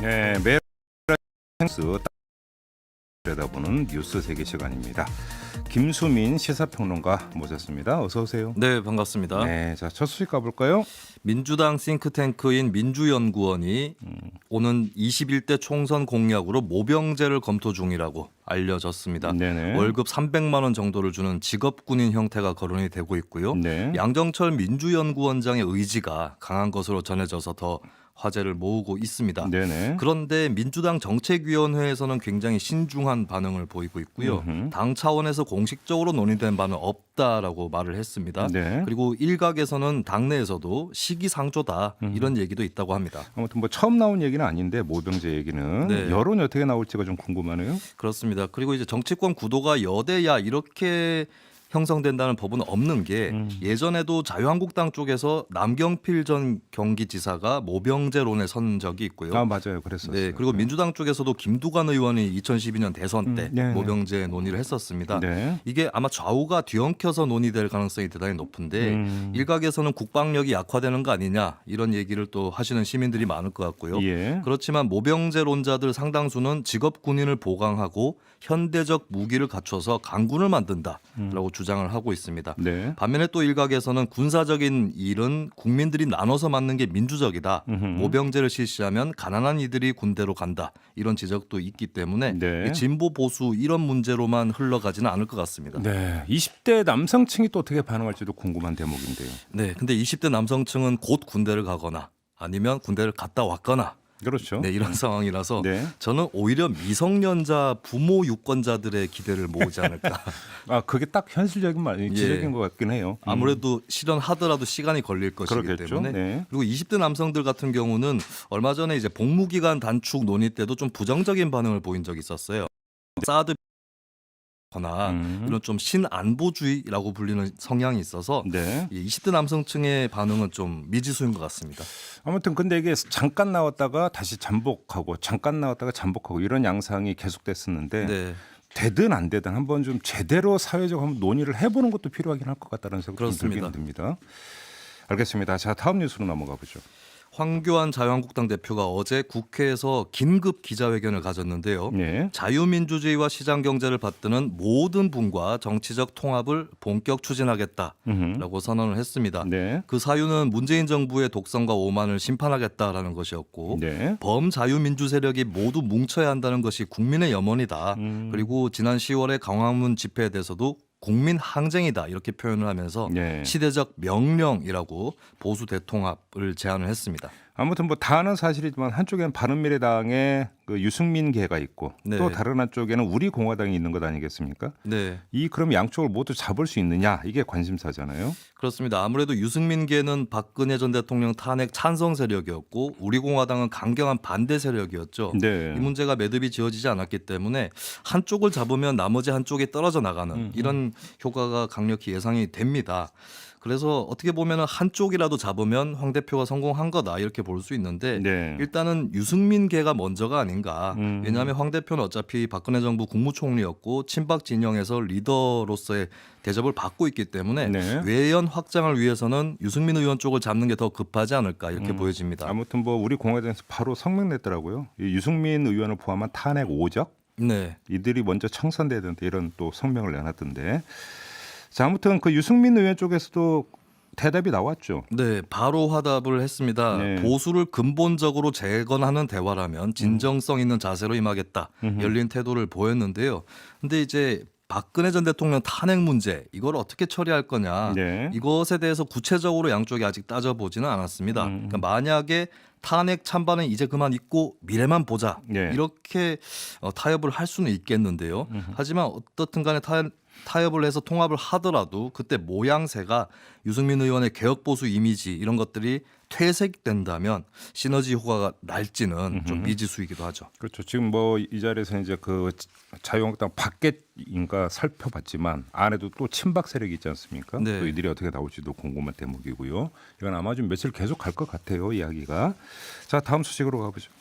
네, 매일 뉴스 들여다보는 뉴스 세계 시간입니다. 김수민 시사평론가 모셨습니다. 어서 오세요. 네, 반갑습니다. 네, 자, 첫 소식 가볼까요? 민주당 싱크탱크인 민주연구원이 오는 21대 총선 공약으로 모병제를 검토 중이라고 알려졌습니다. 네네. 월급 300만 원 정도를 주는 직업군인 형태가 거론이 되고 있고요. 네. 양정철 민주연구원장의 의지가 강한 것으로 전해져서 더 화제를 모으고 있습니다. 네네. 그런데 민주당 정책위원회에서는 굉장히 신중한 반응을 보이고 있고요. 당 차원에서 공식적으로 논의된 바는 없다라고 말을 했습니다. 네. 그리고 일각에서는 당내에서도 시기상조다 이런 얘기도 있다고 합니다. 아무튼 뭐 처음 나온 얘기는 아닌데 모병제 얘기는 네. 여론이 어떻게 나올지가 좀 궁금하네요. 그렇습니다. 그리고 이제 정치권 구도가 여대야 이렇게 형성된다는 법은 없는 게 예전에도 자유한국당 쪽에서 남경필 전 경기지사가 모병제론에 선 적이 있고요. 아, 맞아요. 그랬었어요. 네, 그리고 민주당 쪽에서도 김두관 의원이 2012년 대선 때 네. 모병제 논의를 했었습니다. 네. 이게 아마 좌우가 뒤엉켜서 논의될 가능성이 대단히 높은데 일각에서는 국방력이 약화되는 거 아니냐 이런 얘기를 또 하시는 시민들이 많을 것 같고요. 예. 그렇지만 모병제론자들 상당수는 직업 군인을 보강하고 현대적 무기를 갖춰서 강군을 만든다라고 주장을 하고 있습니다. 네. 반면에 또 일각에서는 군사적인 일은 국민들이 나눠서 맡는 게 민주적이다. 모병제를 실시하면 가난한 이들이 군대로 간다. 이런 지적도 있기 때문에 네. 이 진보 보수 이런 문제로만 흘러가지는 않을 것 같습니다. 네. 20대 남성층이 또 어떻게 반응할지도 궁금한 대목인데요. 네, 근데 20대 남성층은 곧 군대를 가거나 아니면 군대를 갔다 왔거나 그렇죠. 네, 이런 상황이라서 네. 저는 오히려 미성년자 부모 유권자들의 기대를 모으지 않을까. 아, 그게 딱 현실적인 지적인 예. 것 같긴 해요. 아무래도 실현하더라도 시간이 걸릴 것이기 그렇겠죠. 때문에 네. 그리고 20대 남성들 같은 경우는 얼마 전에 이제 복무기간 단축 논의 때도 좀 부정적인 반응을 보인 적이 있었어요. 사드 거나 이런 좀 신안보주의라고 불리는 성향이 있어서 네. 이 20대 남성층의 반응은 좀 미지수인 것 같습니다. 아무튼 근데 이게 잠깐 나왔다가 다시 잠복하고 잠깐 나왔다가 잠복하고 이런 양상이 계속됐었는데 네. 되든 안 되든 한번 좀 제대로 사회적으로 한번 논의를 해보는 것도 필요하긴 할 것 같다는 생각이 좀 그렇습니다. 들긴 듭니다. 알겠습니다. 자, 다음 뉴스로 넘어가 보죠. 황교안 자유한국당 대표가 어제 국회에서 긴급 기자회견을 가졌는데요. 네. 자유민주주의와 시장경제를 받드는 모든 분과 정치적 통합을 본격 추진하겠다라고 선언을 했습니다. 네. 그 사유는 문재인 정부의 독선과 오만을 심판하겠다라는 것이었고 네. 범자유민주 세력이 모두 뭉쳐야 한다는 것이 국민의 염원이다. 그리고 지난 10월의 광화문 집회에 대해서도 국민 항쟁이다 이렇게 표현을 하면서 네. 시대적 명령이라고 보수 대통합을 제안을 했습니다. 아무튼 뭐 다 아는 사실이지만 한쪽에는 바른미래당의 그 유승민계가 있고 네. 또 다른 한쪽에는 우리공화당이 있는 것 아니겠습니까? 네, 이 그럼 양쪽을 모두 잡을 수 있느냐 이게 관심사잖아요. 그렇습니다. 아무래도 유승민계는 박근혜 전 대통령 탄핵 찬성 세력이었고 우리공화당은 강경한 반대 세력이었죠. 네. 이 문제가 매듭이 지어지지 않았기 때문에 한쪽을 잡으면 나머지 한쪽이 떨어져 나가는 이런 효과가 강력히 예상이 됩니다. 그래서 어떻게 보면 한쪽이라도 잡으면 황 대표가 성공한 거다 이렇게 볼 수 있는데 네. 일단은 유승민계가 먼저가 아닌가. 왜냐하면 황 대표는 어차피 박근혜 정부 국무총리였고 친박 진영에서 리더로서의 대접을 받고 있기 때문에 네. 외연 확장을 위해서는 유승민 의원 쪽을 잡는 게 더 급하지 않을까 이렇게 보여집니다. 아무튼 뭐 우리 공화당에서 바로 성명 냈더라고요. 이 유승민 의원을 포함한 탄핵 5적 네. 이들이 먼저 청산돼야 된다 이런 또 성명을 내놨던데. 자, 아무튼 그 유승민 의원 쪽에서도 대답이 나왔죠. 네, 바로 화답을 했습니다. 네. 보수를 근본적으로 재건하는 대화라면 진정성 있는 자세로 임하겠다. 열린 태도를 보였는데요. 근데 이제 박근혜 전 대통령 탄핵 문제 이걸 어떻게 처리할 거냐. 네. 이것에 대해서 구체적으로 양쪽이 아직 따져보지는 않았습니다. 그러니까 만약에 탄핵 찬반은 이제 그만 잊고 미래만 보자. 네. 이렇게 타협을 할 수는 있겠는데요. 하지만 어떻든 간에 타협을 해서 통합을 하더라도 그때 모양새가 유승민 의원의 개혁보수 이미지 이런 것들이 퇴색된다면 시너지 효과가 날지는 좀 미지수이기도 하죠. 그렇죠. 지금 뭐 이 자리에서 이제 그 자유한국당 밖에인가 살펴봤지만 안에도 또 친박 세력이 있지 않습니까? 네. 또 이들이 어떻게 나올지도 궁금한 대목이고요. 이건 아마 좀 며칠 계속 갈 것 같아요, 이야기가. 자, 다음 소식으로 가보죠.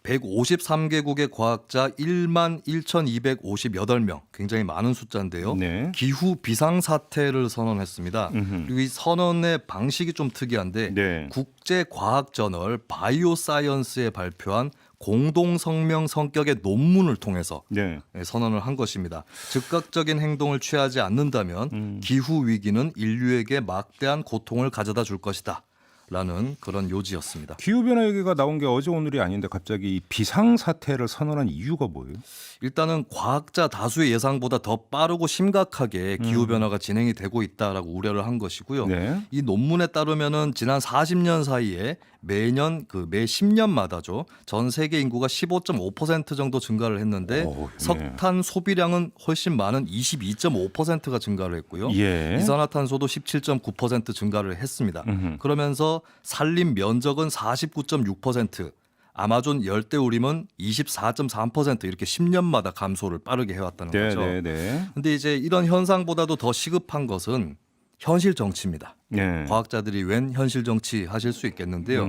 153개국의 과학자 1만 1,258명, 굉장히 많은 숫자인데요. 네. 기후 비상사태를 선언했습니다. 음흠. 그리고 이 선언의 방식이 좀 특이한데 네. 국제과학저널 바이오사이언스에 발표한 공동성명 성격의 논문을 통해서 네. 선언을 한 것입니다. 즉각적인 행동을 취하지 않는다면 기후 위기는 인류에게 막대한 고통을 가져다 줄 것이다. 라는 그런 요지였습니다. 기후변화 얘기가 나온 게 어제 오늘이 아닌데 갑자기 이 비상사태를 선언한 이유가 뭐예요? 일단은 과학자 다수의 예상보다 더 빠르고 심각하게 기후변화가 진행이 되고 있다라고 우려를 한 것이고요. 네. 이 논문에 따르면은 지난 40년 사이에 매년 매 10년마다죠. 전 세계 인구가 15.5% 정도 증가를 했는데 오, 예. 석탄 소비량은 훨씬 많은 22.5%가 증가를 했고요. 예. 이산화탄소도 17.9% 증가를 했습니다. 그러면서 산림 면적은 49.6%, 아마존 열대우림은 24.3% 이렇게 10년마다 감소를 빠르게 해왔다는 네, 거죠. 네, 네. 근데 이제 이런 현상보다도 더 시급한 것은 현실 정치입니다. 네. 과학자들이 웬 현실 정치 하실 수 있겠는데요.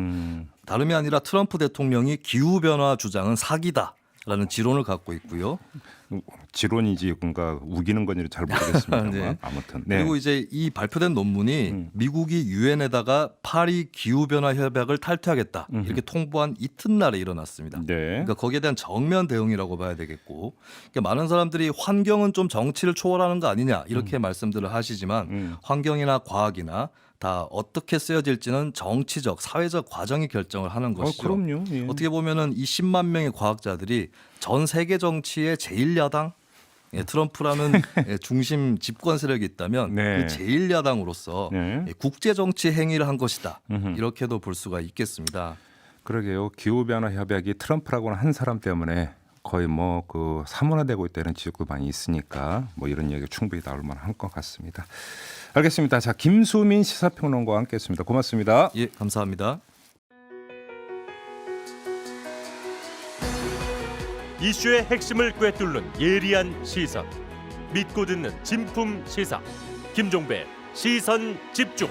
다름이 아니라 트럼프 대통령이 기후변화 주장은 사기다라는 지론을 갖고 있고요. 지론이지 뭔가 우기는 건지 잘 모르겠습니다만 네. 아무튼. 네. 그리고 이제 이 발표된 논문이 미국이 유엔에다가 파리 기후변화 협약을 탈퇴하겠다 이렇게 통보한 이튿날에 일어났습니다. 네. 그러니까 거기에 대한 정면 대응이라고 봐야 되겠고, 그러니까 많은 사람들이 환경은 좀 정치를 초월하는 거 아니냐 이렇게 말씀들을 하시지만 환경이나 과학이나 다 어떻게 쓰여질지는 정치적, 사회적 과정이 결정을 하는 것이죠. 그럼요. 예. 어떻게 보면은 이 10만 명의 과학자들이 전 세계 정치의 제1야당, 트럼프라는 중심 집권 세력이 있다면 네. 그 제1야당으로서 네. 국제 정치 행위를 한 것이다. 이렇게도 볼 수가 있겠습니다. 그러게요. 기후변화 협약이 트럼프라고는 한 사람 때문에 거의 뭐 그 사문화되고 있다는 지적도 많이 있으니까 뭐 이런 얘기가 충분히 나올 만한 것 같습니다. 알겠습니다. 자, 김수민 시사평론가와 함께했습니다. 고맙습니다. 예, 감사합니다. 이슈의 핵심을 꿰뚫는 예리한 시선, 믿고 듣는 진품 시사 김종배 시선 집중.